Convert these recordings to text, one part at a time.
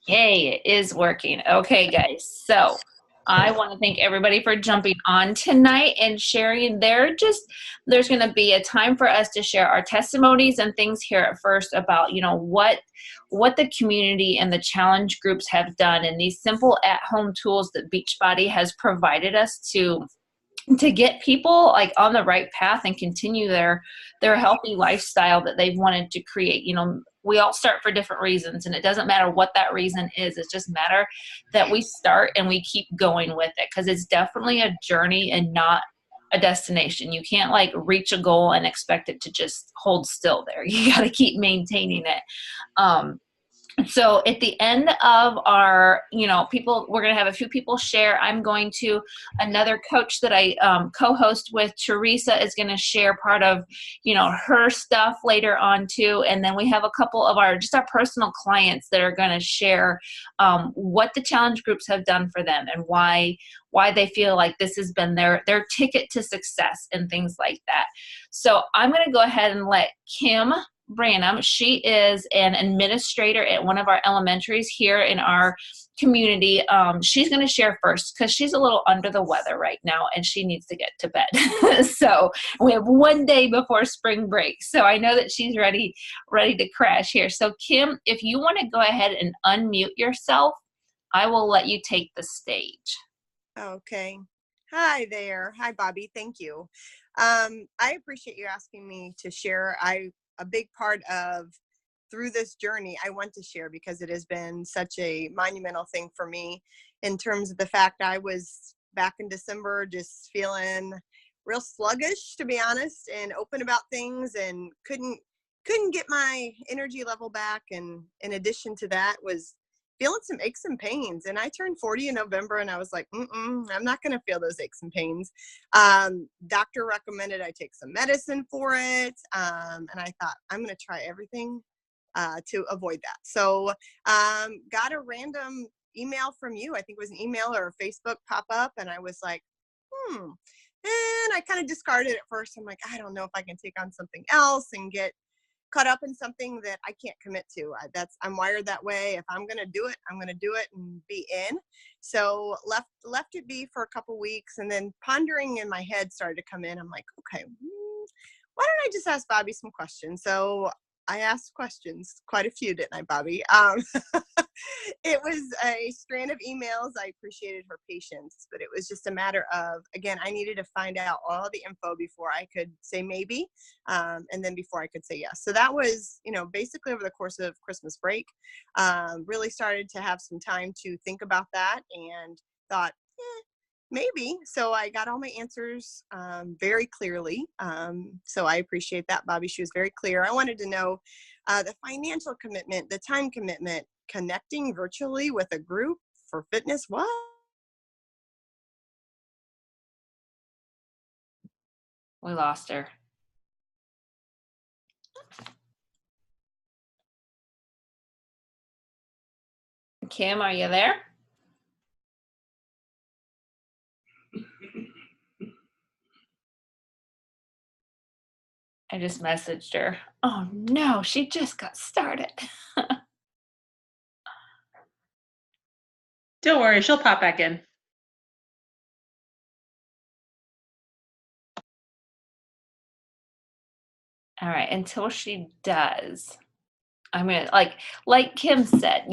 Yay, it is working. Okay, guys. So I want to thank everybody for jumping on tonight and sharing there's going to be a time for us to share our testimonies and things here at first about, what the community and the challenge groups have done and these simple at-home tools that Beachbody has provided us to get people like on the right path and continue their healthy lifestyle that they've wanted to create. We all start for different reasons, and it doesn't matter what that reason is. It's just matter that we start and we keep going with it, because it's definitely a journey and not a destination. You can't like reach a goal and expect it to just hold still there. You got to keep maintaining it. So at the end of our, people, we're going to have a few people share. I'm going to, another coach that I co-host with, Teresa, is going to share part of, her stuff later on too. And then we have a couple of our personal clients that are going to share what the challenge groups have done for them and why they feel like this has been their ticket to success and things like that. So I'm going to go ahead and let Kim Branham. She is an administrator at one of our elementaries here in our community. She's going to share first because she's a little under the weather right now and she needs to get to bed. So we have one day before spring break. So I know that she's ready to crash here. So Kim, if you want to go ahead and unmute yourself, I will let you take the stage. Okay. Hi there. Hi, Bobby. Thank you. I appreciate you asking me to share. A big part of through this journey I want to share because it has been such a monumental thing for me in terms of the fact I was back in December just feeling real sluggish, to be honest, and open about things and couldn't get my energy level back. And in addition to that was feeling some aches and pains. And I turned 40 in November and I was like, I'm not going to feel those aches and pains. Doctor recommended I take some medicine for it. And I thought, I'm going to try everything to avoid that. So got a random email from you. I think it was an email or a Facebook pop up. And I was like, And I kind of discarded it at first. I'm like, I don't know if I can take on something else and get caught up in something that I can't commit to. I'm wired that way. If I'm going to do it, I'm going to do it and be in. So left it be for a couple weeks, and then pondering in my head started to come in. I'm like, okay, why don't I just ask Bobby some questions? So I asked questions, quite a few, didn't I, Bobby? It was a strand of emails. I appreciated her patience, but it was just a matter of, again, I needed to find out all the info before I could say maybe, and then before I could say yes. So that was, basically over the course of Christmas break, really started to have some time to think about that and thought, maybe. So I got all my answers very clearly. So I appreciate that, Bobby. She was very clear. I wanted to know the financial commitment, the time commitment, connecting virtually with a group for fitness. What? We lost her. Kim, are you there? I just messaged her. Oh no, she just got started. Don't worry, she'll pop back in. All right, until she does, I'm gonna like Kim said,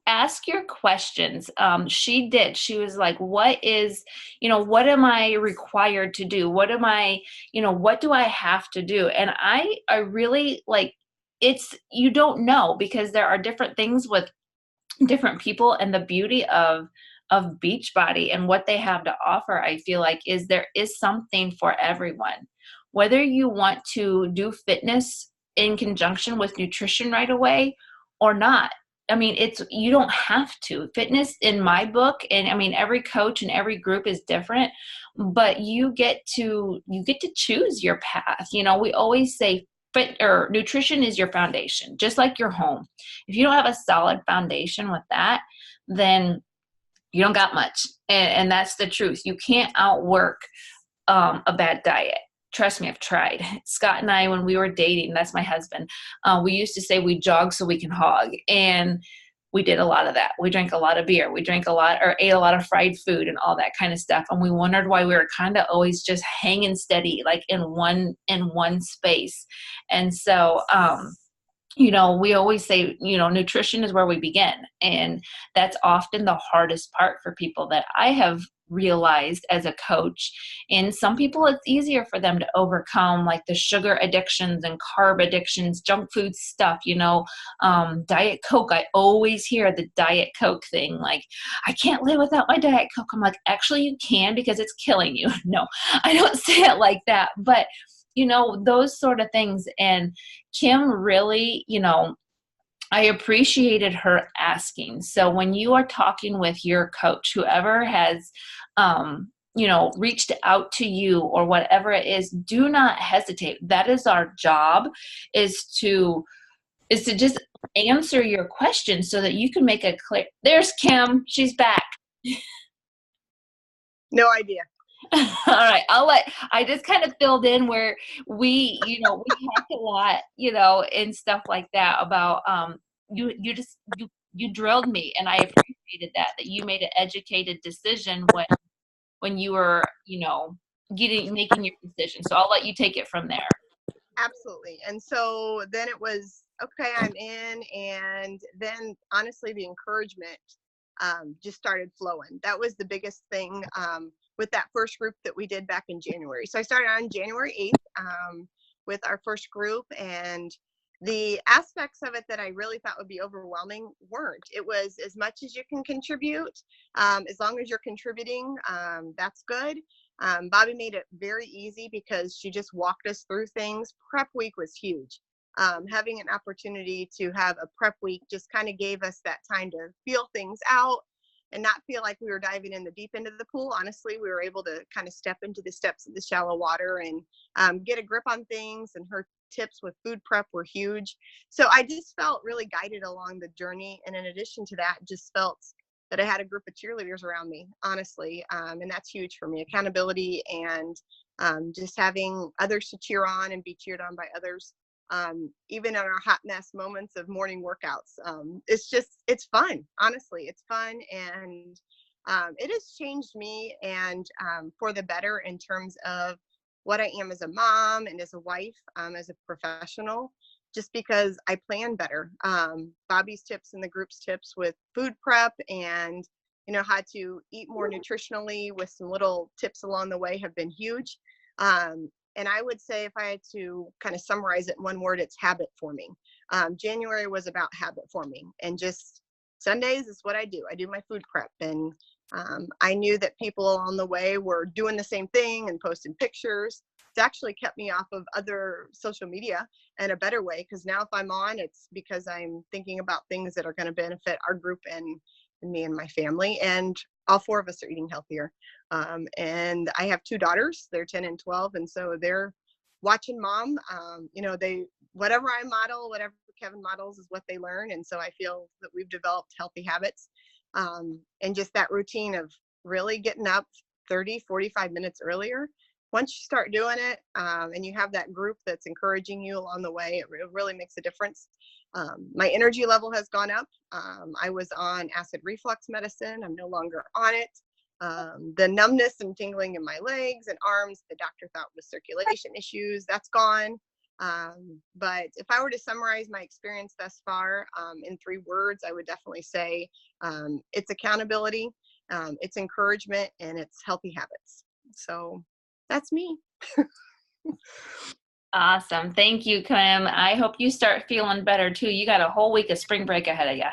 ask your questions. She did. She was like, what am I required to do? What do I have to do? And I really you don't know, because there are different things with different people, and the beauty of Beachbody and what they have to offer, I feel like, is there is something for everyone. Whether you want to do fitness in conjunction with nutrition right away or not. I mean, you don't have to. Fitness in my book, and I mean, every coach and every group is different, but you get to choose your path. We always say nutrition is your foundation, just like your home. If you don't have a solid foundation with that, then you don't got much. And that's the truth. You can't outwork a bad diet. trust me, I've tried. Scott and I, when we were dating, that's my husband, we used to say we jog so we can hog. And we did a lot of that. We drank a lot of beer. We drank a lot or ate a lot of fried food and all that kind of stuff. And we wondered why we were kind of always just hanging steady, like in one space. And so, we always say, nutrition is where we begin. And that's often the hardest part for people that I have realized as a coach. And some people, it's easier for them to overcome, like the sugar addictions and carb addictions, junk food stuff, Diet Coke. I always hear the Diet Coke thing. Like, I can't live without my Diet Coke. I'm like, actually you can, because it's killing you. No, I don't say it like that, but those sort of things. And Kim really, I appreciated her asking. So when you are talking with your coach, whoever has, reached out to you or whatever it is, do not hesitate. That is our job, is to just answer your question so that you can make a clear. There's Kim. She's back. No idea. All right, I just kind of filled in where we talked a lot, and stuff like that about, you drilled me, and I appreciated that you made an educated decision when you were, making your decision. So I'll let you take it from there. Absolutely. And so then it was, okay, I'm in. And then honestly, the encouragement just started flowing. That was the biggest thing with that first group that we did back in January. So I started on January 8th with our first group, and the aspects of it that I really thought would be overwhelming weren't. It was as much as you can contribute. As long as you're contributing, that's good. Bobby made it very easy because she just walked us through things. Prep week was huge. Having an opportunity to have a prep week just kind of gave us that time to feel things out and not feel like we were diving in the deep end of the pool. Honestly, we were able to kind of step into the steps of the shallow water and get a grip on things, and her tips with food prep were huge. So I just felt really guided along the journey. And in addition to that, just felt that I had a group of cheerleaders around me, honestly. And that's huge for me, accountability and just having others to cheer on and be cheered on by others. Even in our hot mess moments of morning workouts. It's fun. Honestly, it's fun. And it has changed me and for the better in terms of what I am as a mom and as a wife, as a professional, just because I plan better. Bobby's tips and the group's tips with food prep and, how to eat more nutritionally with some little tips along the way have been huge. And I would say if I had to kind of summarize it in one word, it's habit forming. January was about habit forming, and just Sundays is what I do. I do my food prep, and I knew that people along the way were doing the same thing and posting pictures. It's actually kept me off of other social media in a better way, because now if I'm on, it's because I'm thinking about things that are going to benefit our group and me and my family. And all four of us are eating healthier. And I have two daughters, they're 10 and 12. And so they're watching mom, whatever I model, whatever Kevin models is what they learn. And so I feel that we've developed healthy habits. And just that routine of really getting up 30, 45 minutes earlier. Once you start doing it, and you have that group that's encouraging you along the way, it really makes a difference. My energy level has gone up. I was on acid reflux medicine. I'm no longer on it. The numbness and tingling in my legs and arms, the doctor thought was circulation issues. That's gone. But if I were to summarize my experience thus far in 3 words, I would definitely say it's accountability, it's encouragement, and it's healthy habits. So that's me. Awesome. Thank you, Kim. I hope you start feeling better too. You got a whole week of spring break ahead of you.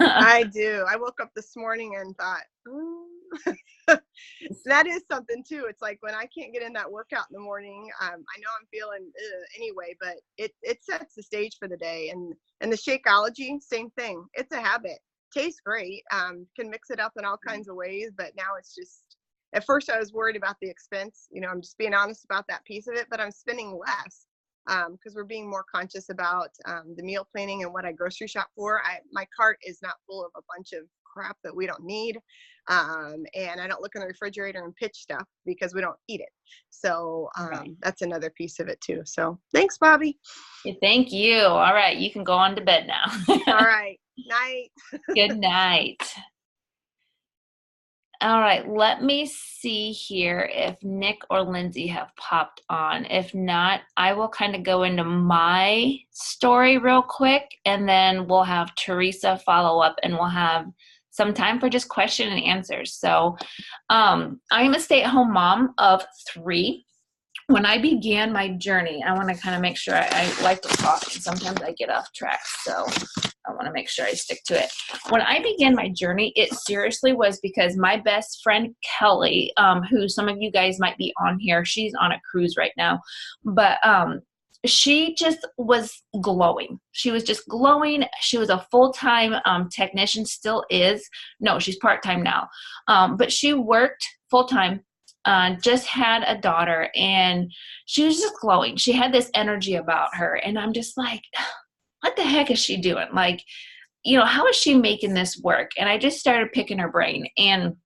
I do. I woke up this morning and thought, that is something too. It's like when I can't get in that workout in the morning, I know I'm feeling anyway, but it sets the stage for the day. And the Shakeology, same thing. It's a habit. Tastes great. Can mix it up in all kinds of ways, but now it's just, at first I was worried about the expense. I'm just being honest about that piece of it, but I'm spending less because we're being more conscious about the meal planning and what I grocery shop for. My cart is not full of a bunch of crap that we don't need. And I don't look in the refrigerator and pitch stuff because we don't eat it. So that's another piece of it too. So thanks, Bobby. Thank you. All right. You can go on to bed now. All right. Night. Good night. All right. Let me see here if Nick or Lindsay have popped on. If not, I will kind of go into my story real quick, and then we'll have Teresa follow up, and we'll have some time for just question and answers. So I'm a stay-at-home mom of 3. When I began my journey, I want to kind of make sure I like to talk, and sometimes I get off track, so I want to make sure I stick to it. When I began my journey, it seriously was because my best friend, Kelly, who some of you guys might be on here, she's on a cruise right now, but she just was glowing. She was just glowing. She was a full-time technician, still is. No, she's part-time now. But she worked full-time, just had a daughter, and she was just glowing. She had this energy about her, and I'm just like, what the heck is she doing? Like, how is she making this work? And I just started picking her brain, and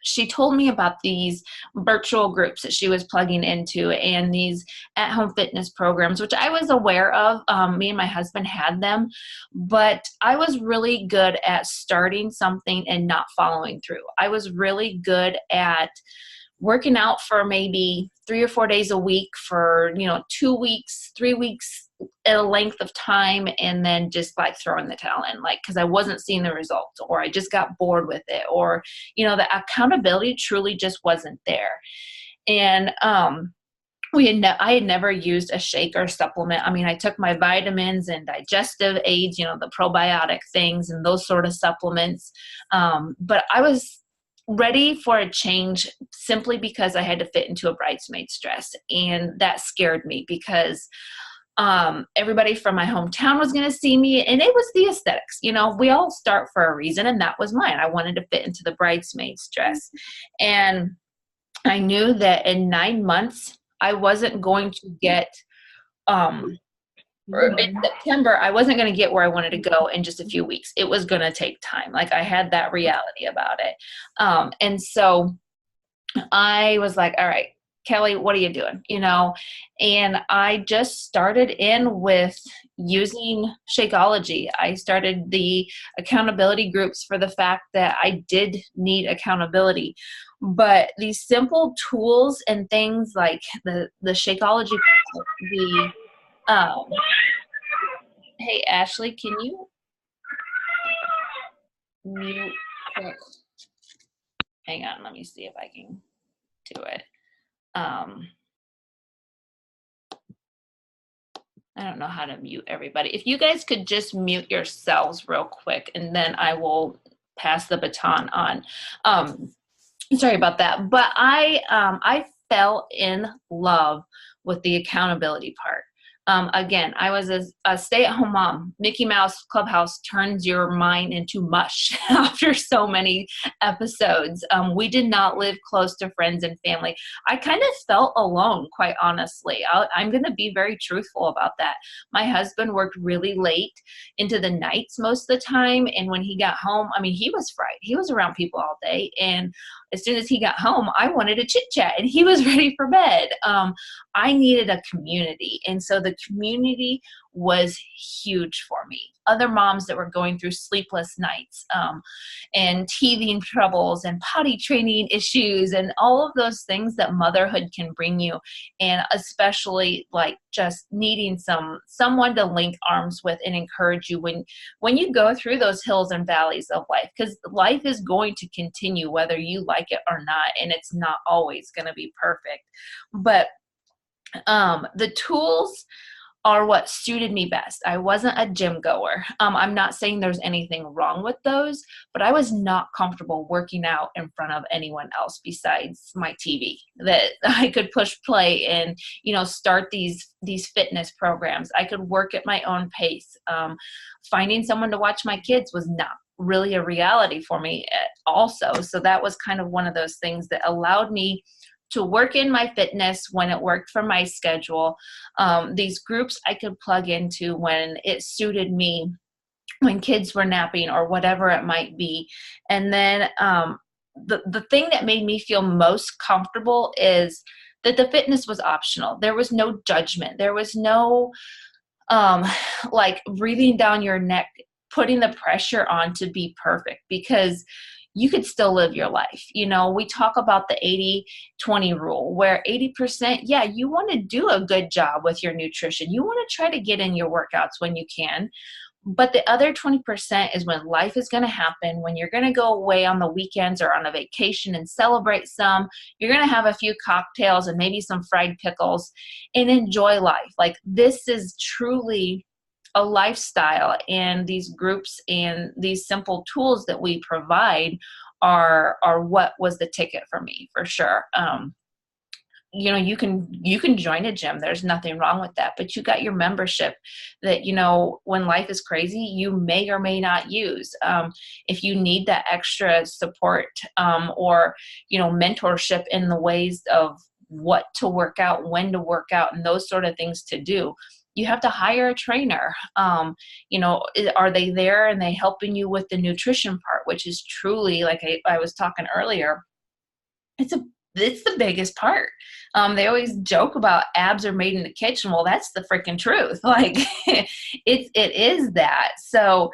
she told me about these virtual groups that she was plugging into and these at-home fitness programs, which I was aware of. Me and my husband had them, but I was really good at starting something and not following through. I was really good at working out for maybe 3 or 4 days a week for, 2 weeks, 3 weeks at a length of time, and then just like throwing the towel in, like, because I wasn't seeing the results, or I just got bored with it, or, the accountability truly just wasn't there. And I had never used a shake or supplement. I mean, I took my vitamins and digestive aids, the probiotic things and those sort of supplements. But I was ready for a change simply because I had to fit into a bridesmaid's dress. And that scared me because everybody from my hometown was going to see me, and it was the aesthetics. We all start for a reason, and that was mine. I wanted to fit into the bridesmaid's dress. And I knew that in 9 months, I wasn't going to get, or in September, I wasn't going to get where I wanted to go in just a few weeks. It was going to take time. Like, I had that reality about it. And so I was like, all right, Kelly, what are you doing? And I just started in with using Shakeology. I started the accountability groups for the fact that I did need accountability. But these simple tools and things like the Shakeology, hey, Ashley, can you mute? Hang on, let me see if I can do it. I don't know how to mute everybody. If you guys could just mute yourselves real quick, and then I will pass the baton on. Sorry about that. But I fell in love with the accountability part. Again, I was a stay-at-home mom. Mickey Mouse Clubhouse turns your mind into mush after so many episodes. We did not live close to friends and family. I kind of felt alone, quite honestly. I'm going to be very truthful about that. My husband worked really late into the nights most of the time, and when he got home, I mean, he was fried. He was around people all day, and as soon as he got home, I wanted to chit chat, and he was ready for bed. I needed a community, and so the community was huge for me. Other moms that were going through sleepless nights, and teething troubles and potty training issues and all of those things that motherhood can bring you, and especially like just needing someone to link arms with and encourage you when you go through those hills and valleys of life, because life is going to continue whether you like it or not, and it's not always going to be perfect. But the tools are what suited me best. I wasn't a gym goer. I'm not saying there's anything wrong with those, but I was not comfortable working out in front of anyone else besides my TV, that I could push play and, start these fitness programs. I could work at my own pace. Finding someone to watch my kids was not really a reality for me also. So that was kind of one of those things that allowed me to work in my fitness when it worked for my schedule. These groups I could plug into when it suited me when kids were napping or whatever it might be. And then the thing that made me feel most comfortable is that the fitness was optional. There was no judgment. There was no like breathing down your neck, putting the pressure on to be perfect, because you could still live your life. You know, we talk about the 80-20 rule, where 80%, yeah, you want to do a good job with your nutrition. You want to try to get in your workouts when you can. But the other 20% is when life is going to happen, when you're going to go away on the weekends or on a vacation and celebrate some. You're going to have a few cocktails and maybe some fried pickles and enjoy life. Like, this is truly a lifestyle, and these groups and these simple tools that we provide are what was the ticket for me, for sure. You know, you can join a gym. There's nothing wrong with that, but you got your membership that, you know, when life is crazy, you may or may not use. If you need that extra support, or, you know, mentorship in the ways of what to work out, when to work out, and those sort of things to do, you have to hire a trainer. You know, are they there and they helping you with the nutrition part, which is truly, like I was talking earlier, it's the biggest part. They always joke about abs are made in the kitchen. Well, that's the freaking truth. Like, it is that. So,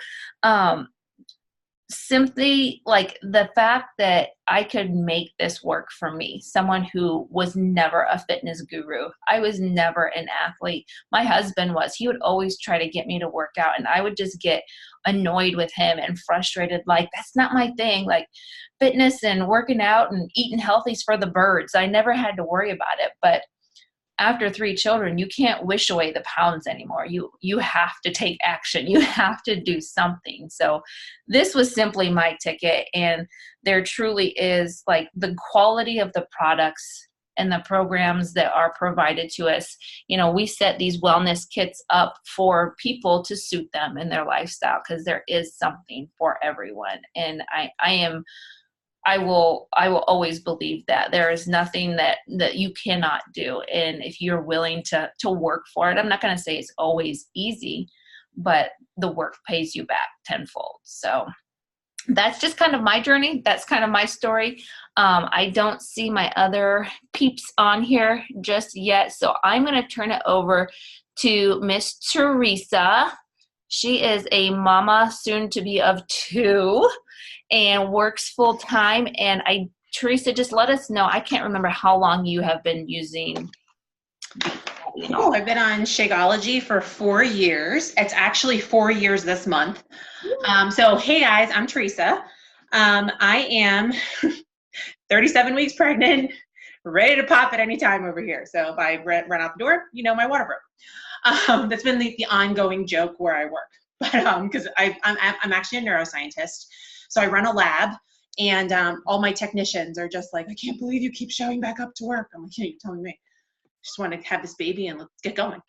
simply, like, the fact that I could make this work for me, someone who was never a fitness guru. I was never an athlete. My husband was. He would always try to get me to work out, and I would just get annoyed with him and frustrated. Like, that's not my thing. Like, fitness and working out and eating healthy is for the birds. I never had to worry about it. But after 3 children, you can't wish away the pounds anymore. You have to take action. You have to do something. So this was simply my ticket. And there truly is, like, the quality of the products and the programs that are provided to us. You know, we set these wellness kits up for people to suit them in their lifestyle, because there is something for everyone. And I will always believe that there is nothing that you cannot do. And if you're willing to work for it, I'm not going to say it's always easy, but the work pays you back tenfold. So that's just kind of my journey. That's kind of my story. I don't see my other peeps on here just yet. So I'm going to turn it over to Miss Teresa. She is a mama, soon to be, of 2, and works full time. And Teresa, just let us know. I can't remember how long you have been using. Oh, I've been on Shakeology for 4 years. It's actually 4 years this month. So, hey guys, I'm Teresa. I am 37 weeks pregnant, ready to pop at any time over here. So if I run out the door, you know, my water broke. That's been the ongoing joke where I work. But because I'm actually a neuroscientist, so I run a lab, and all my technicians are just like, I can't believe you keep showing back up to work. I'm like, yeah, you're telling me. Just want to have this baby and let's get going.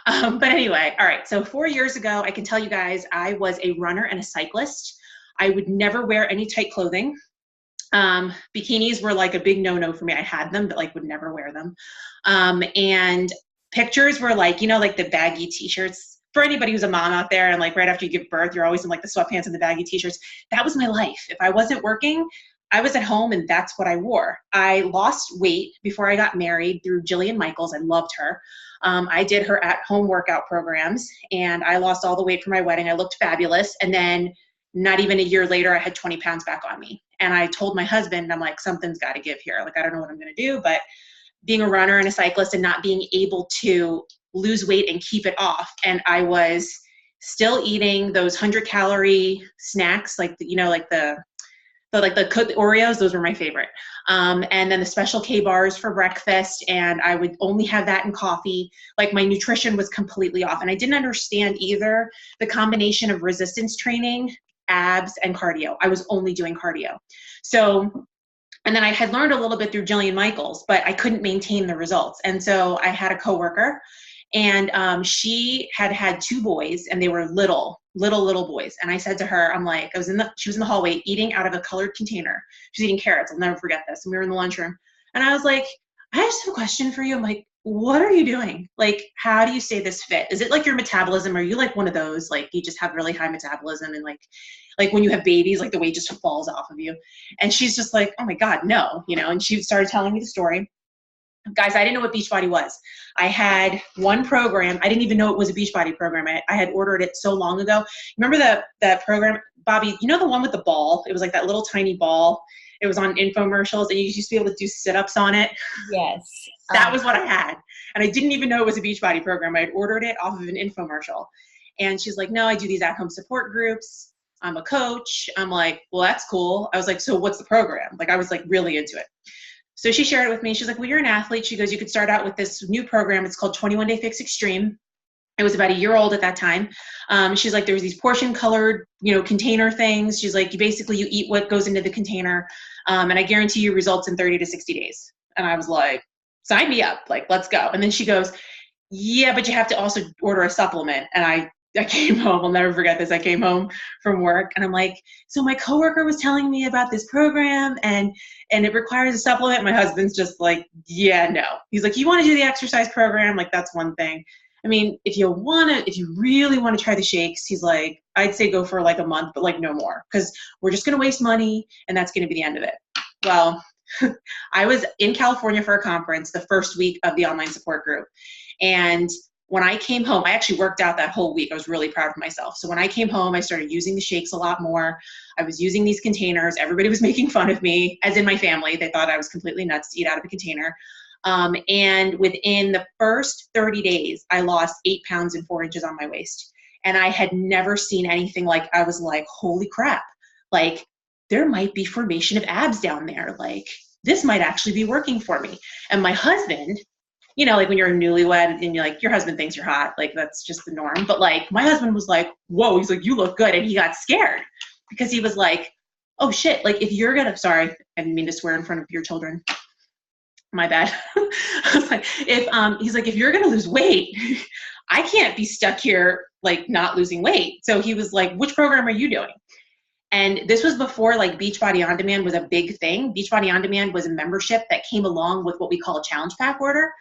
But anyway, all right. So 4 years ago, I can tell you guys, I was a runner and a cyclist. I would never wear any tight clothing. Bikinis were like a big no-no for me. I had them, but like would never wear them. And pictures were like, you know, like the baggy t-shirts. For anybody who's a mom out there, and like right after you give birth, you're always in like the sweatpants and the baggy t-shirts. That was my life. If I wasn't working, I was at home and that's what I wore. I lost weight before I got married through Jillian Michaels. I loved her. I did her at-home workout programs, and I lost all the weight for my wedding. I looked fabulous. And then not even a year later, I had 20 pounds back on me. And I told my husband, I'm like, something's got to give here. Like, I don't know what I'm going to do, but being a runner and a cyclist and not being able to lose weight and keep it off. And I was still eating those 100-calorie snacks, like, you know, like the Oreos, those were my favorite. And then the Special K bars for breakfast, and I would only have that in coffee. Like, my nutrition was completely off. And I didn't understand either the combination of resistance training, abs, and cardio. I was only doing cardio. So, and then I had learned a little bit through Jillian Michaels, but I couldn't maintain the results. And so I had a coworker, and she had 2 boys, and they were little boys. And I said to her, I'm like, she was in the hallway eating out of a colored container. She was eating carrots. I'll never forget this. And we were in the lunchroom. And I was like, I just have a question for you. I'm like, what are you doing? Like, how do you stay this fit? Is it like your metabolism? Are you like one of those, like you just have really high metabolism and like when you have babies, like the weight just falls off of you? And she's just like, oh my God, no, and she started telling me the story. Guys, I didn't know what Beachbody was. I had one program. I didn't even know it was a Beachbody program. I had ordered it so long ago. Remember that program, Bobby, the one with the ball? It was like that little tiny ball. It was on infomercials and you used to be able to do sit-ups on it. Yes. That was what I had. And I didn't even know it was a Beachbody program. I had ordered it off of an infomercial. And she's like, no, I do these at-home support groups. I'm a coach. I'm like, well, that's cool. I was like, so what's the program? Like, I was like really into it. So she shared it with me. She's like, well, you're an athlete. She goes, you could start out with this new program. It's called 21 Day Fix Extreme. It was about a year old at that time. She's like, there was these portion colored, container things. She's like, you eat what goes into the container. And I guarantee you results in 30 to 60 days. And I was like, sign me up. Like, let's go. And then she goes, yeah, but you have to also order a supplement. And I came home. I'll never forget this. I came home from work and I'm like, so my coworker was telling me about this program and it requires a supplement. My husband's just like, yeah, no. He's like, you want to do the exercise program? Like, that's one thing. I mean, if you really want to try the shakes, he's like, I'd say go for like a month, but like no more, because we're just going to waste money and that's going to be the end of it. Well, I was in California for a conference the first week of the online support group. And when I came home, I actually worked out that whole week. I was really proud of myself. So when I came home, I started using the shakes a lot more. I was using these containers. Everybody was making fun of me, as in my family. They thought I was completely nuts to eat out of a container. And within the first 30 days, I lost 8 pounds and 4 inches on my waist. And I had never seen anything like, I was like, holy crap. Like, there might be formation of abs down there. Like, this might actually be working for me. And my husband, like when you're a newlywed and you're like, your husband thinks you're hot, like that's just the norm. But like my husband was like, whoa, he's like, you look good. And he got scared because he was like, oh shit. Like if you're sorry, I didn't mean to swear in front of your children. My bad. I was like, he's like, if you're going to lose weight, I can't be stuck here, like not losing weight. So he was like, which program are you doing? And this was before like Beachbody On Demand was a big thing. Beachbody On Demand was a membership that came along with what we call a challenge pack order.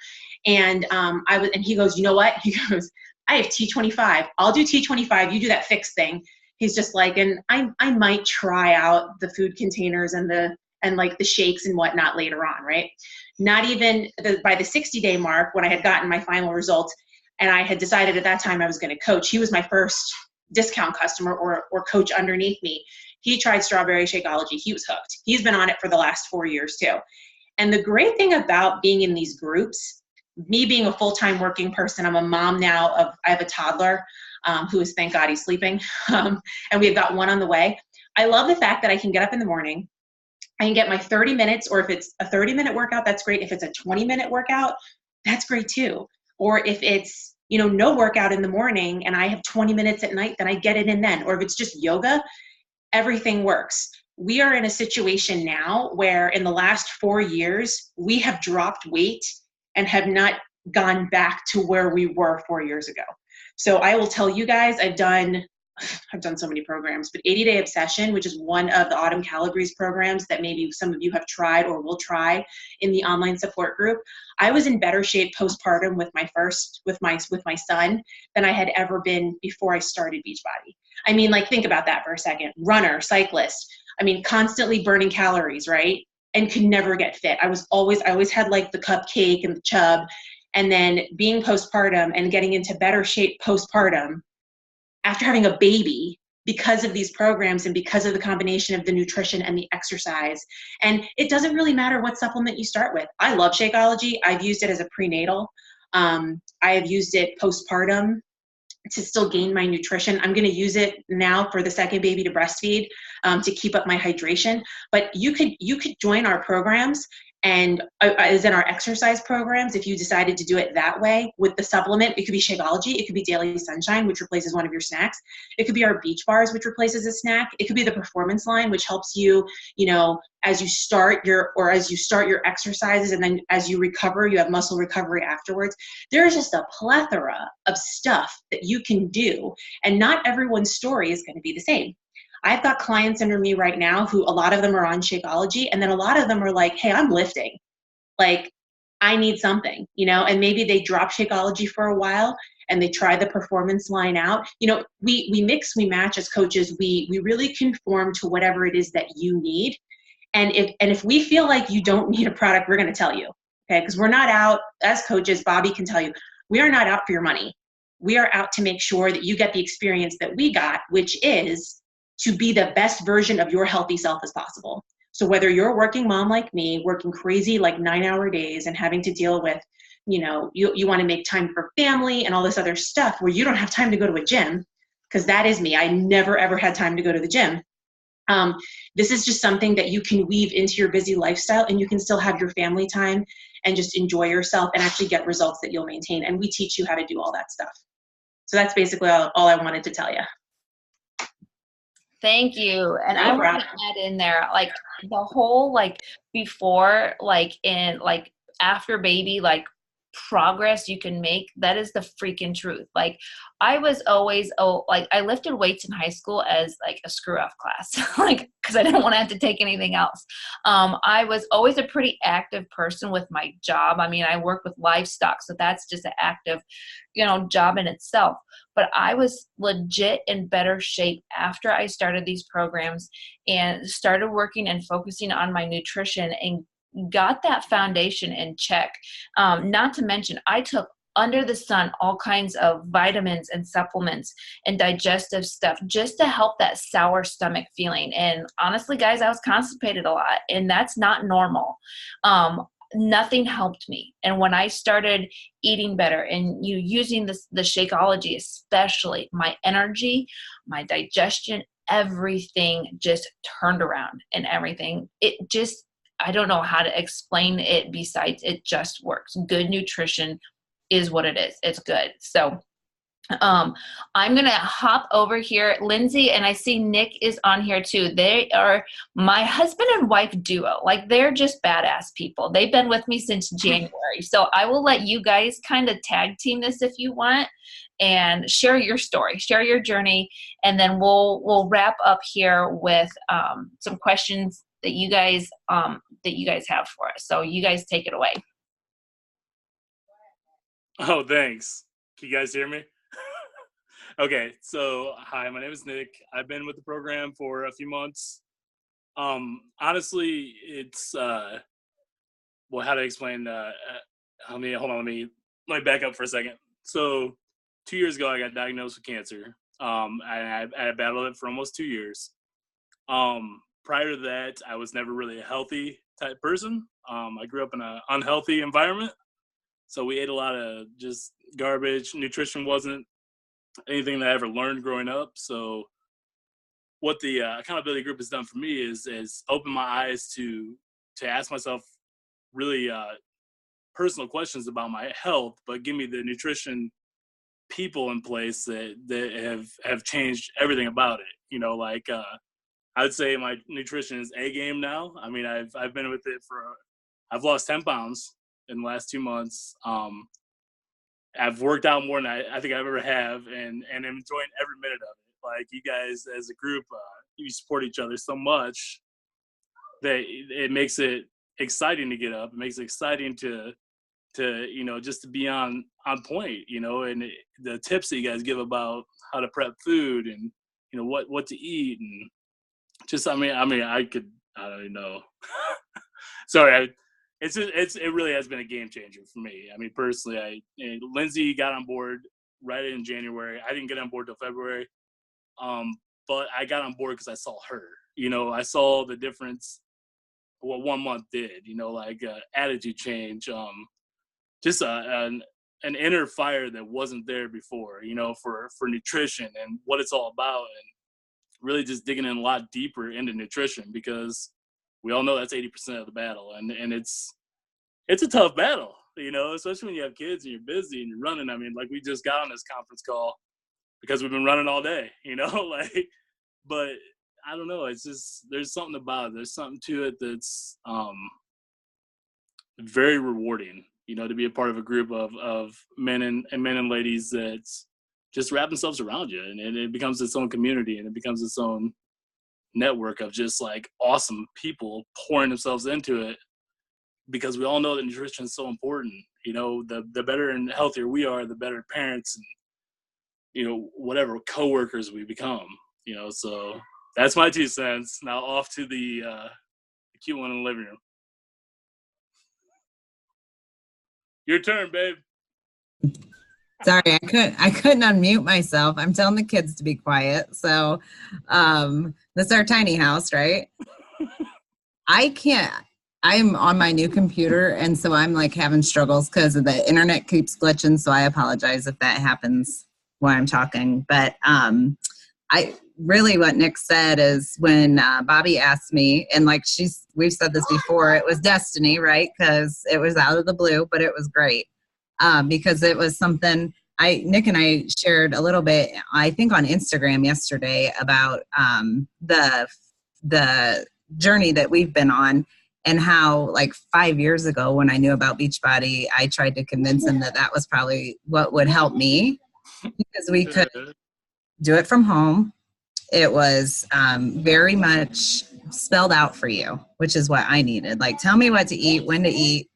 And and he goes, you know what? He goes, I have T25. I'll do T25. You do that fix thing. He's just like, and I might try out the food containers and like the shakes and whatnot later on, right? Not even by the 60-day mark when I had gotten my final result and I had decided at that time I was going to coach. He was my first discount customer or coach underneath me. He tried Strawberry Shakeology. He was hooked. He's been on it for the last 4 years too. And the great thing about being in these groups, me being a full-time working person, I'm a mom now I have a toddler who is, thank God, he's sleeping. And we've got one on the way. I love the fact that I can get up in the morning. I can get my 30 minutes, or if it's a 30-minute workout, that's great. If it's a 20-minute workout, that's great too. Or if it's, no workout in the morning and I have 20 minutes at night, then I get it in then. Or if it's just yoga, everything works. We are in a situation now where in the last 4 years, we have dropped weight and have not gone back to where we were 4 years ago. So I will tell you guys, I've done so many programs, but 80-Day Obsession, which is one of the Autumn Calories programs that maybe some of you have tried or will try in the online support group. I was in better shape postpartum with my son than I had ever been before I started Beachbody. I mean, like, think about that for a second. Runner, cyclist, I mean, constantly burning calories, right? And could never get fit. I always had like the cupcake and the chub, and then being postpartum and getting into better shape postpartum after having a baby because of these programs and because of the combination of the nutrition and the exercise. And it doesn't really matter what supplement you start with. I love Shakeology. I've used it as a prenatal. I have used it postpartum to still gain my nutrition. I'm going to use it now for the second baby to breastfeed, to keep up my hydration. But you could join our programs and as in our exercise programs, if you decided to do it that way with the supplement. It could be Shakeology, it could be Daily Sunshine, which replaces one of your snacks. It could be our Beach Bars, which replaces a snack. It could be the Performance line, which helps you, as you start your exercises, and then as you recover, you have muscle recovery afterwards. There's just a plethora of stuff that you can do, and not everyone's story is going to be the same. I've got clients under me right now who a lot of them are on Shakeology, and then a lot of them are like, hey, I'm lifting. Like, I need something, and maybe they drop Shakeology for a while and they try the performance line out. We mix, we match as coaches. We really conform to whatever it is that you need. And if we feel like you don't need a product, we're going to tell you, okay? Because we're not out, as coaches, Bobby can tell you, we are not out for your money. We are out to make sure that you get the experience that we got, which is to be the best version of your healthy self as possible. So whether you're a working mom like me, working crazy like 9-hour days and having to deal with, you want to make time for family and all this other stuff where you don't have time to go to a gym, because that is me. I never, ever had time to go to the gym. This is just something that you can weave into your busy lifestyle, and you can still have your family time and just enjoy yourself and actually get results that you'll maintain. And we teach you how to do all that stuff. So that's basically all I wanted to tell you. Thank you. And I want to add in there, like the whole, like before, like in, like after baby, like progress you can make, that is the freaking truth. Like I was always, like I lifted weights in high school as like a screw off class, like, cause I didn't want to have to take anything else. I was always a pretty active person with my job. I mean, I work with livestock, so that's just an active, job in itself. But I was legit in better shape after I started these programs and started working and focusing on my nutrition and got that foundation in check. Not to mention, I took under the sun all kinds of vitamins and supplements and digestive stuff just to help that sour stomach feeling. And honestly, guys, I was constipated a lot, and that's not normal. Nothing helped me. And when I started eating better and using the Shakeology, especially, my energy, my digestion, everything just turned around, and everything, I don't know how to explain it besides it just works. Good nutrition is what it is. It's good. So I'm going to hop over here, Lindsay, and I see Nick is on here too. They are my husband and wife duo. Like, they're just badass people. They've been with me since January. So I will let you guys kind of tag team this if you want and share your story, share your journey. And then we'll wrap up here with some questions that you guys have for us. So you guys take it away. Oh, thanks. Can you guys hear me? Okay, so hi, my name is Nick. I've been with the program for a few months. Honestly, it's how to explain? Let me back up for a second. So 2 years ago, I got diagnosed with cancer. I battled it for almost 2 years. Prior to that, I was never really a healthy type person. I grew up in an unhealthy environment, so we ate a lot of just garbage. Nutrition wasn't anything that I ever learned growing up. So what the accountability group has done for me is open my eyes to ask myself really personal questions about my health, but give me the nutrition people in place that have changed everything about it. I would say my nutrition is A game now. I mean, I've been with it I've lost 10 pounds in the last 2 months. I've worked out more than I think I've ever have, and I'm enjoying every minute of it. Like, you guys as a group, you support each other so much that it makes it exciting to get up. It makes it exciting to just to be on point, and the tips that you guys give about how to prep food and, what to eat, and just, I don't even know. Sorry. It really has been a game changer for me. I mean, personally, Lindsay got on board right in January. I didn't get on board till February. But I got on board because I saw her, I saw the difference, what 1 month did, attitude change, just an inner fire that wasn't there before, for nutrition and what it's all about, and really just digging in a lot deeper into nutrition, because we all know that's 80% of the battle, and it's a tough battle, especially when you have kids and you're busy and you're running. I mean, like, we just got on this conference call because we've been running all day, but I don't know. It's just, there's something about it. There's something to it that's very rewarding, to be a part of a group of men and ladies that just wrap themselves around you, and it becomes its own community, and it becomes its own network of just like awesome people pouring themselves into it. because we all know that nutrition is so important. You know, the better and healthier we are, the better parents and, you know, whatever coworkers we become, you know. So that's my 2 cents. Now off to the cute one in the living room. Your turn, babe. Sorry, I couldn't unmute myself. I'm telling the kids to be quiet. So this is our tiny house, right? I'm on my new computer, and so I'm like having struggles because the internet keeps glitching, so I apologize if that happens while I'm talking. But I really, what Nick said is when Bobby asked me, and like we've said this before, it was destiny, right? Because it was out of the blue, but it was great because it was something Nick and I shared a little bit, I think on Instagram yesterday about the journey that we've been on, and how like 5 years ago when I knew about Beachbody, I tried to convince him that was probably what would help me because we could do it from home. It was very much spelled out for you, which is what I needed. Like, tell me what to eat, when to eat,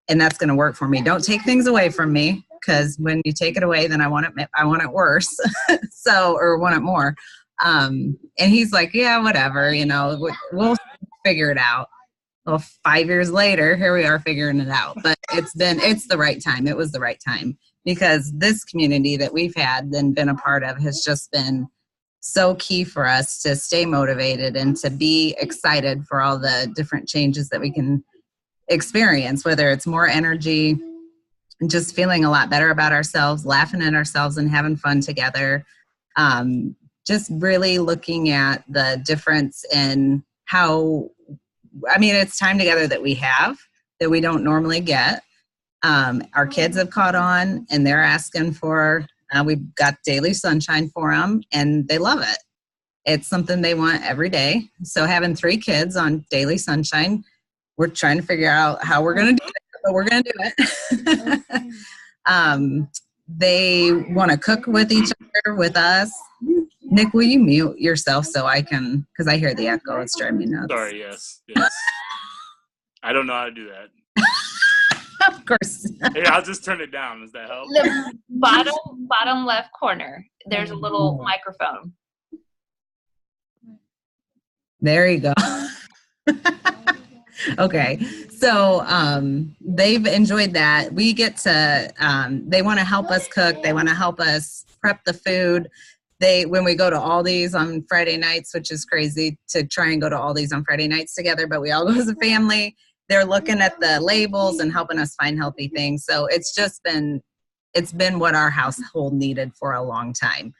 and that's going to work for me. Don't take things away from me, because when you take it away, then I want it worse. Or want it more. And he's like, yeah, whatever, you know, we'll figure it out. Well, 5 years later, here we are figuring it out. But it's the right time. It was the right time, because this community that we've had and been a part of has just been so key for us to stay motivated and to be excited for all the different changes that we can experience, whether it's more energy, just feeling a lot better about ourselves, laughing at ourselves and having fun together. Just really looking at the difference in how, it's time together that we don't normally get. Our kids have caught on, and they're asking for, we've got daily sunshine for them, and they love it. It's something they want every day. So having 3 kids on daily sunshine, we're trying to figure out how we're going to do it, but we're going to do it. They want to cook with each other, with us. Nick, will you mute yourself so I can, because I hear the echo. It's driving me nuts. Sorry, yes. I don't know how to do that. Of course. Hey, I'll just turn it down. Does that help? The bottom left corner, there's a little microphone. There you go. Okay. So they've enjoyed that. We get to, they want to help us cook. They want to help us prep the food. When we go to Aldi's on Friday nights, which is crazy to try and go to Aldi's on Friday nights together, but we all go as a family. They're looking at the labels and helping us find healthy things. So it's been what our household needed for a long time.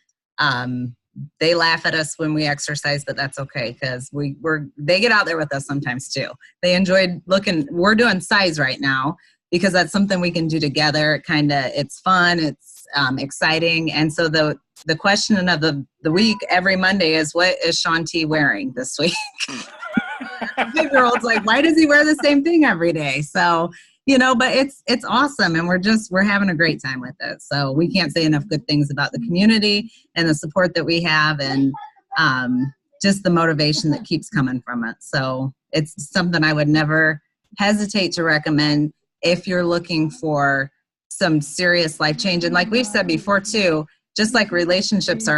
They laugh at us when we exercise, but that's okay, because they get out there with us sometimes too. They enjoyed looking. We're doing size right now because that's something we can do together. It's fun. It's exciting. And so the question of the week every Monday is, what is Sean T wearing this week? The 5-year-old's like, why does he wear the same thing every day? So, but it's awesome, and we're having a great time with it. So we can't say enough good things about the community and the support that we have, and just the motivation that keeps coming from it. So it's something I would never hesitate to recommend if you're looking for some serious life change. And like we've said before too, just like relationships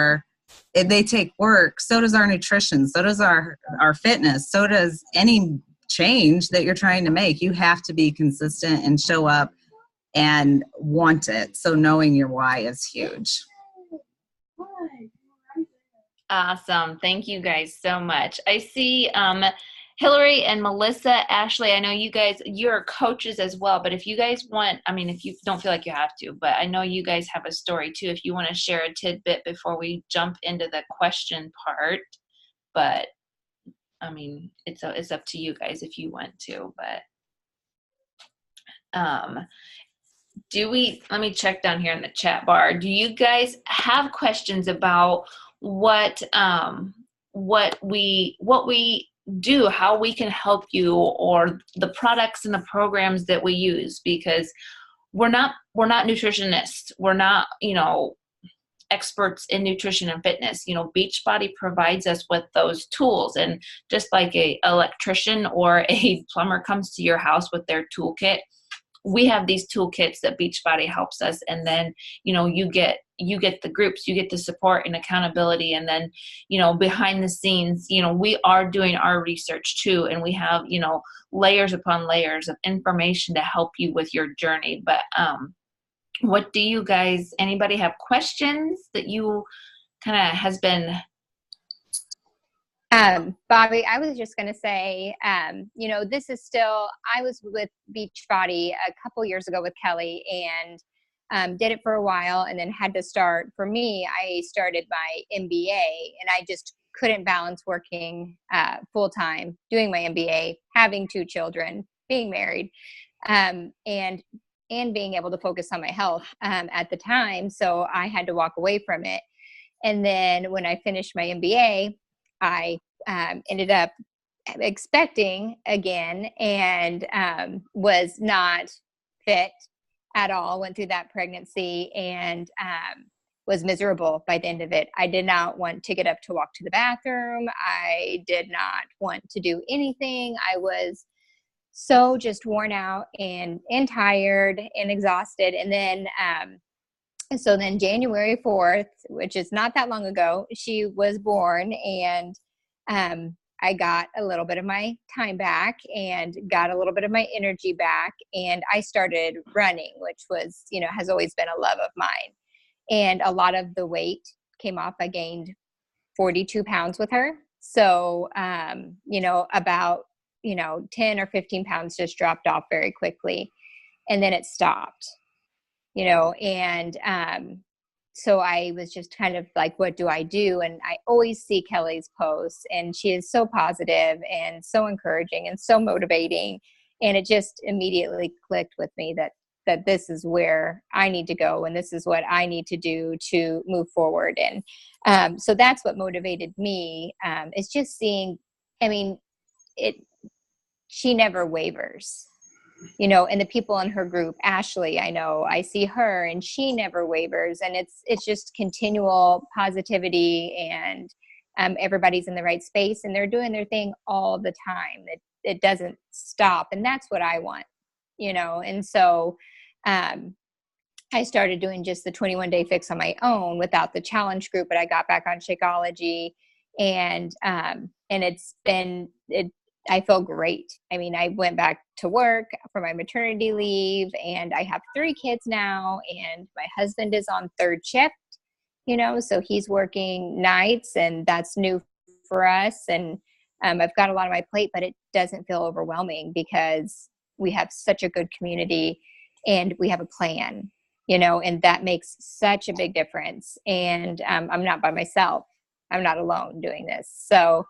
they take work, so does our nutrition, so does our fitness, so does any change that you're trying to make. You have to be consistent and show up and want it. So knowing your why is huge. Awesome. Thank you guys so much. I see Hillary and Melissa, Ashley, I know you guys, you're coaches as well, but if you guys want, if you don't feel like you have to, but I know you guys have a story too, if you want to share a tidbit before we jump into the question part. But it's up to you guys if you want to, but let me check down here in the chat bar. Do you guys have questions about what we do, how we can help you, or the products and the programs that we use? Because we're not nutritionists. We're not, experts in nutrition and fitness. Beachbody provides us with those tools. And just like a electrician or a plumber comes to your house with their toolkit, we have these toolkits that Beachbody helps us. And then, you get the groups, you get the support and accountability. And then, behind the scenes, we are doing our research too. And we have, layers upon layers of information to help you with your journey. But, what do you guys, anybody have questions that you kind of has been? Bobby, I was just going to say, this is still, I was with Beachbody a couple years ago with Kelly and did it for a while and then had to start. For me, I started my MBA and I just couldn't balance working full time, doing my MBA, having 2 children, being married, and being able to focus on my health at the time. So I had to walk away from it. And then when I finished my MBA, I ended up expecting again and was not fit at all. Went through that pregnancy and was miserable by the end of it. I did not want to get up to walk to the bathroom. I did not want to do anything. I was so just worn out and tired and exhausted. And then so then January 4th, which is not that long ago, she was born, and I got a little bit of my time back and got a little bit of my energy back. And I started running, which was, has always been a love of mine. And a lot of the weight came off. I gained 42 pounds with her. So, about, 10 or 15 pounds just dropped off very quickly. And then it stopped. So I was just kind of like, what do I do? And I always see Kelly's posts, and she is so positive and so encouraging and so motivating. And it just immediately clicked with me that this is where I need to go, and this is what I need to do to move forward. And so that's what motivated me, is just seeing, she never wavers. And the people in her group, Ashley, I see her and she never wavers, and it's just continual positivity, and everybody's in the right space and they're doing their thing all the time. It doesn't stop. And that's what I want, And so, I started doing just the 21-day fix on my own without the challenge group, but I got back on Shakeology, and I feel great. I went back to work for my maternity leave, and I have 3 kids now, and my husband is on 3rd shift, so he's working nights, and that's new for us. And I've got a lot on my plate, but it doesn't feel overwhelming because we have such a good community and we have a plan, and that makes such a big difference. And I'm not by myself. I'm not alone doing this. So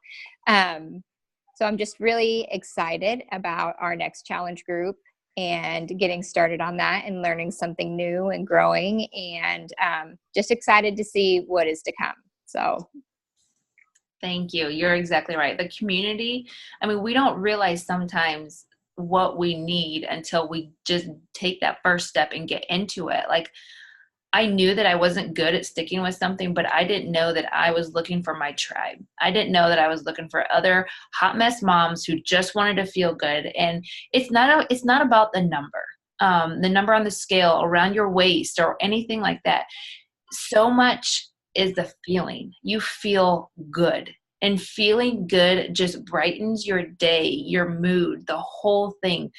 I'm just really excited about our next challenge group and getting started on that and learning something new and growing, and just excited to see what is to come. So. Thank you. You're exactly right. The community, we don't realize sometimes what we need until we just take that first step and get into it. Like, I knew that I wasn't good at sticking with something, but I didn't know that I was looking for my tribe. I didn't know that I was looking for other hot mess moms who just wanted to feel good. And it's not about the number on the scale around your waist or anything like that. So much is the feeling. You feel good, and feeling good just brightens your day, your mood, the whole thing.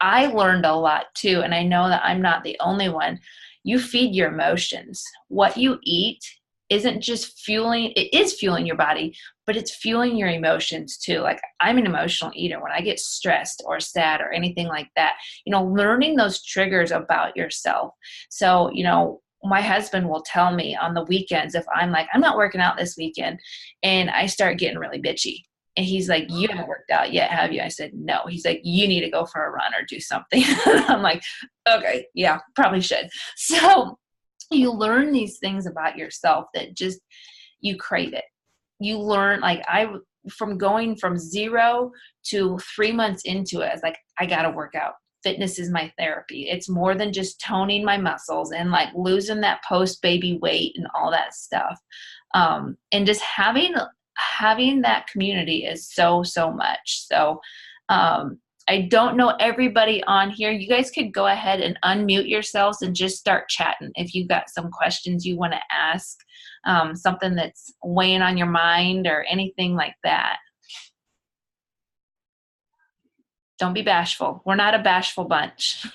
I learned a lot too, and I know that I'm not the only one. You feed your emotions. What you eat isn't just fueling, it is fueling your body, but it's fueling your emotions too. Like, I'm an emotional eater. When I get stressed or sad or anything like that, learning those triggers about yourself. So, my husband will tell me on the weekends if I'm like, I'm not working out this weekend, and I start getting really bitchy. And he's like, you haven't worked out yet, have you? I said, no. He's like, you need to go for a run or do something. I'm like, okay, yeah, probably should. So you learn these things about yourself that just, you crave it. You learn, from going from 0 to 3 months into it, it's like, I got to work out. fitness is my therapy. It's more than just toning my muscles and like losing that post-baby weight and all that stuff. And just having that community is so, so much. So I don't know everybody on here. You guys could go ahead and unmute yourselves and just start chatting if you've got some questions you want to ask, something that's weighing on your mind or anything like that. Don't be bashful. We're not a bashful bunch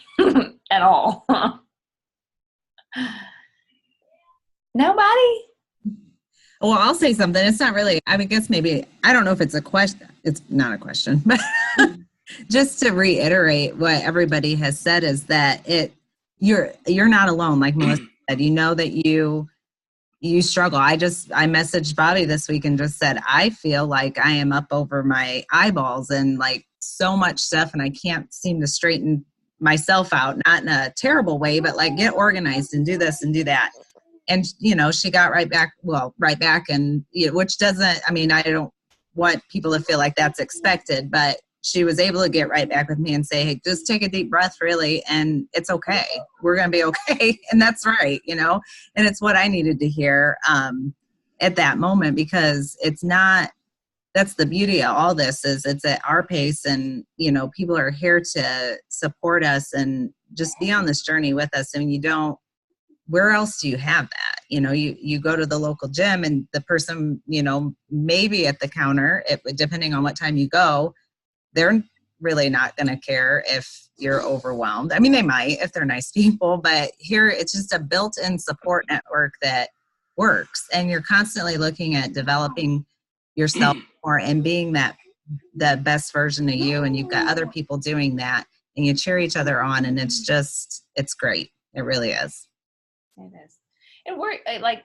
at all. Nobody? Well, I'll say something. It's not really, I guess maybe, I don't know if it's a question. It's not a question, but just to reiterate what everybody has said is that you're not alone. Like Melissa said, you know that you struggle. I messaged Bobby this week and just said, I feel like I am up over my eyeballs and like so much stuff, and I can't seem to straighten myself out, not in a terrible way, but like get organized and do this and do that. And, she got right back, and which doesn't, I don't want people to feel like that's expected, but she was able to get right back with me and say, hey, just take a deep breath, really, and it's okay. We're going to be okay. And that's right, and it's what I needed to hear at that moment, because it's not, that's the beauty of all this, is it's at our pace, and, people are here to support us and just be on this journey with us. Where else do you have that? You go to the local gym, and the person, maybe at the counter, depending on what time you go, they're really not going to care if you're overwhelmed. They might if they're nice people, but here it's just a built-in support network that works. And you're constantly looking at developing yourself more and being the best version of you. And you've got other people doing that, and you cheer each other on. And it's great. It really is. It is. And we're, like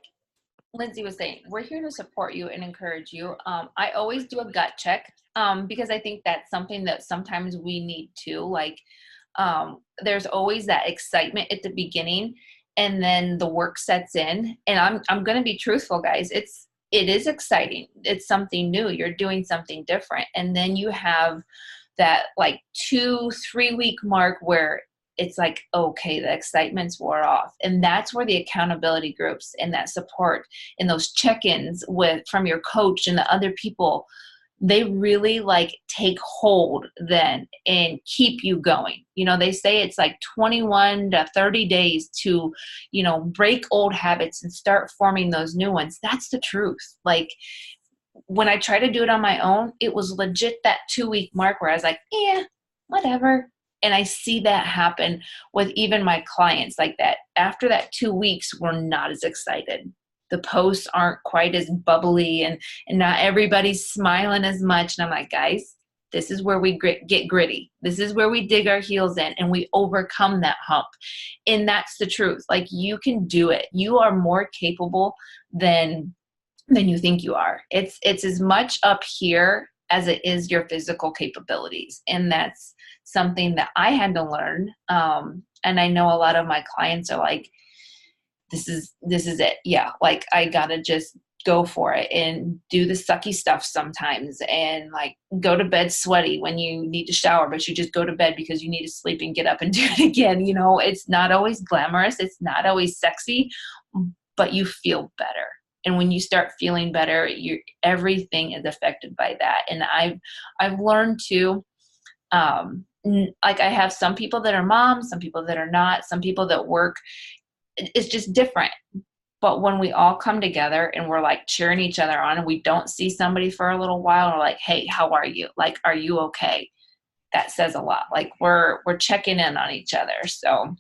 Lindsay was saying, we're here to support you and encourage you. I always do a gut check because I think that's something that sometimes we need to. Like, there's always that excitement at the beginning, and then the work sets in. And I'm going to be truthful, guys. It is exciting. It's something new. You're doing something different. And then you have that like 2-3 week mark where it's like, okay, the excitement's wore off. And that's where the accountability groups and that support and those check-ins from your coach and the other people, they really like take hold then and keep you going. They say it's like 21 to 30 days to, break old habits and start forming those new ones. That's the truth. Like, when I tried to do it on my own, it was legit that 2-week mark where I was like, yeah, whatever. And I see that happen with even my clients like that. After that 2 weeks, we're not as excited. The posts aren't quite as bubbly, and not everybody's smiling as much. And I'm like, guys, this is where we get gritty. This is where we dig our heels in and we overcome that hump. And that's the truth. Like, you can do it. You are more capable than you think you are. It's as much up here as it is your physical capabilities. And that's something that I had to learn. And I know a lot of my clients are like, this is it. Yeah. Like, I gotta just go for it and do the sucky stuff sometimes, and like go to bed sweaty when you need to shower, but you just go to bed because you need to sleep and get up and do it again. It's not always glamorous. It's not always sexy, but you feel better. And when you start feeling better, everything is affected by that. And I've learned to, like, I have some people that are moms, some people that are not, some people that work. It's just different. But when we all come together and we're like cheering each other on, and we don't see somebody for a little while, and we're like, hey, how are you? Like, are you okay? That says a lot. Like, we're checking in on each other. So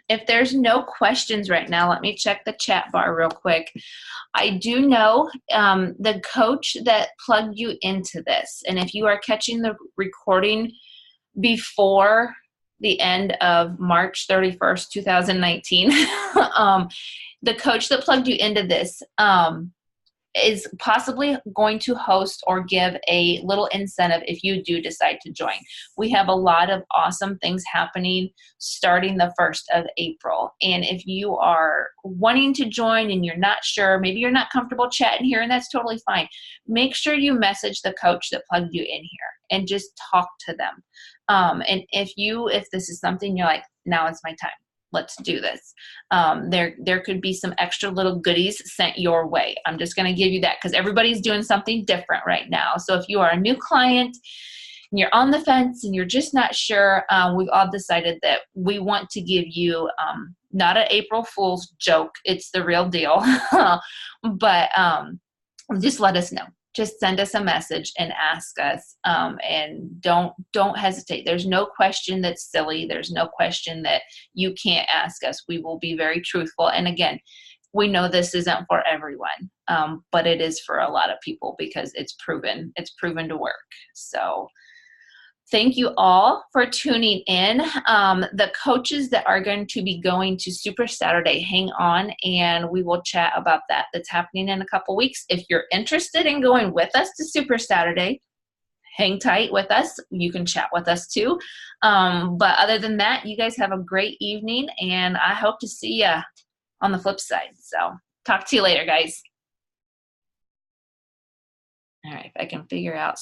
if there's no questions right now, let me check the chat bar real quick. I do know the coach that plugged you into this, and if you are catching the recording before the end of March 31st, 2019, the coach that plugged you into this is possibly going to host or give a little incentive if you do decide to join. We have a lot of awesome things happening starting the 1st of April. And if you are wanting to join and you're not sure, maybe you're not comfortable chatting here, and that's totally fine. Make sure you message the coach that plugged you in here and just talk to them. And if this is something you're like, now is my time, let's do this. There could be some extra little goodies sent your way. I'm just going to give you that because everybody's doing something different right now. So if you are a new client and you're on the fence and you're just not sure, we've all decided that we want to give you not an April Fool's joke. It's the real deal. But just let us know. Just send us a message and ask us, and don't hesitate. There's no question that's silly. There's no question that you can't ask us. We will be very truthful. And again, we know this isn't for everyone, but it is for a lot of people because it's proven to work. So thank you all for tuning in. The coaches that are going to be going to Super Saturday, hang on and we will chat about that. That's happening in a couple weeks. If you're interested in going with us to Super Saturday, hang tight with us. You can chat with us too. But other than that, you guys have a great evening and I hope to see you on the flip side. So talk to you later, guys. All right, if I can figure out